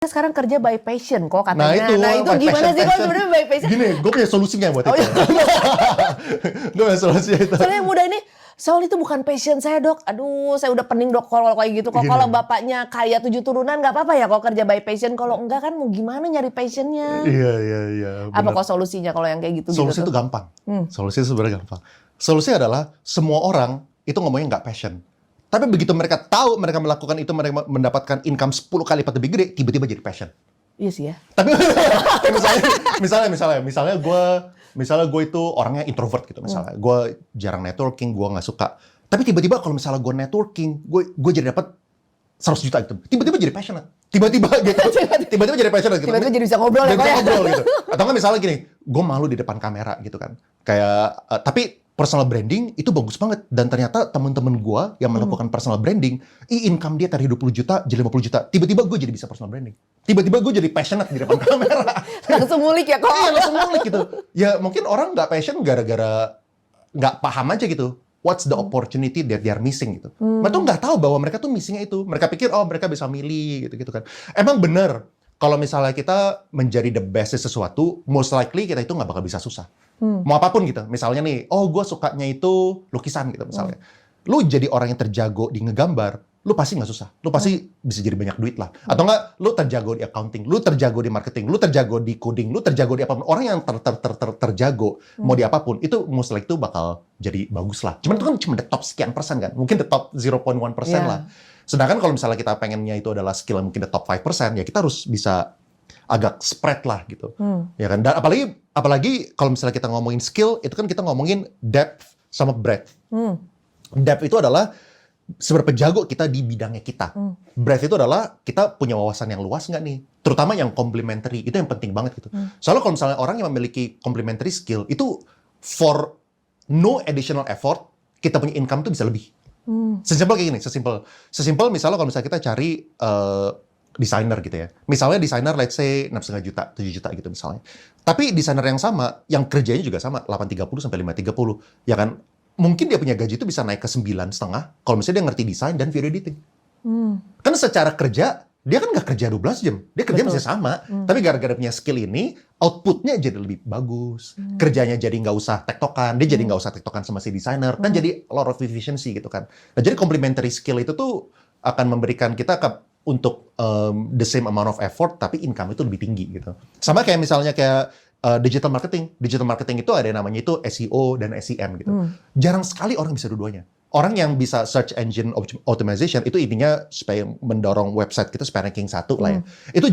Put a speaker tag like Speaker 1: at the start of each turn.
Speaker 1: Sekarang kerja by passion kok
Speaker 2: Nah
Speaker 1: katanya.
Speaker 2: itu
Speaker 1: Gimana sih kok sebenarnya by passion?
Speaker 2: Gini, gue punya solusinya buat itu. Gue punya solusinya itu.
Speaker 1: Soalnya yang muda ini, Saul itu bukan passion saya dok. Aduh, saya udah pening dok kalau kayak gitu. Kalau bapaknya kaya 7 turunan nggak apa-apa ya kalau kerja by passion. Kalau enggak kan mau gimana nyari passionnya?
Speaker 2: Iya.
Speaker 1: Apa kok solusinya kalau yang kayak gitu?
Speaker 2: Solusi itu gampang. Solusi sebenarnya gampang. Solusi adalah semua orang itu ngomongnya nggak passion. Tapi begitu mereka tahu mereka melakukan itu, mereka mendapatkan income 10 kali lipat lebih gede, tiba-tiba jadi passion.
Speaker 1: Iya sih ya.
Speaker 2: Tapi misalnya gue itu orangnya introvert gitu misalnya. Gue jarang networking, gue nggak suka. Tapi tiba-tiba kalau misalnya gue networking, gue jadi dapat 100 juta gitu. Tiba-tiba jadi passionate. Tiba-tiba jadi passionate gitu.
Speaker 1: Tiba-tiba jadi bisa ngobrol ya,
Speaker 2: bisa ngobrol gitu. Atau nggak misalnya gini, gue malu di depan kamera gitu kan. Kayak tapi personal branding itu bagus banget, dan ternyata teman-teman gue yang melakukan personal branding, income dia dari 20 juta jadi 50 juta. Tiba-tiba gue jadi bisa personal branding. Tiba-tiba gue jadi passionate di depan kamera.
Speaker 1: Langsung ngulik ya kok.
Speaker 2: Iya, langsung ngulik gitu. Ya mungkin orang nggak passion gara-gara nggak paham aja gitu. What's the opportunity that they are missing gitu. Mereka tuh nggak tahu bahwa mereka tuh missingnya itu. Mereka pikir mereka bisa milih gitu kan. Emang bener kalau misalnya kita menjadi the best di sesuatu, most likely kita itu nggak bakal bisa susah. Mau apapun gitu. Misalnya nih, gue sukanya itu lukisan gitu misalnya. Lu jadi orang yang terjago di ngegambar, lu pasti nggak susah. Lu pasti bisa jadi banyak duit lah. Atau nggak, lu terjago di accounting, lu terjago di marketing, lu terjago di coding, lu terjago di apapun. Orang yang terjago, mau di apapun, itu most likely itu bakal jadi bagus lah. Cuman itu kan cuma the top sekian persen kan. Mungkin the top 0.1% lah. Sedangkan kalau misalnya kita pengennya itu adalah skill yang mungkin the top 5%, ya kita harus bisa agak spread lah gitu. Ya kan? Dan apalagi kalau misalnya kita ngomongin skill, itu kan kita ngomongin depth sama breadth. Depth itu adalah seberapa jago kita di bidangnya kita. Breadth itu adalah kita punya wawasan yang luas nggak nih? Terutama yang complementary, itu yang penting banget gitu. Soalnya kalau misalnya orang yang memiliki complementary skill, itu for no additional effort, kita punya income tuh bisa lebih. Sesimpel kayak gini, sesimpel misalnya kalau misalnya kita cari desainer gitu ya. Misalnya desainer let's say 6,5 juta, 7 juta gitu misalnya. Tapi desainer yang sama, yang kerjanya juga sama, 830 sampai 530. Ya kan, mungkin dia punya gaji itu bisa naik ke 9,5 kalau misalnya dia ngerti desain dan video editing. Kan secara kerja, dia kan nggak kerja 12 jam. Dia kerja masih sama. Tapi gara-gara punya skill ini, outputnya jadi lebih bagus. Kerjanya jadi nggak usah tektokan. Dia jadi nggak usah tektokan sama si desainer. Kan jadi a lot of efficiency gitu kan. Nah jadi complementary skill itu tuh akan memberikan kita untuk the same amount of effort, tapi income itu lebih tinggi gitu. Sama kayak misalnya kayak digital marketing. Digital marketing itu ada yang namanya itu SEO dan SEM gitu. Jarang sekali orang bisa dua-duanya. Orang yang bisa search engine optimization itu intinya supaya mendorong website kita supaya ranking 1 lah ya. Itu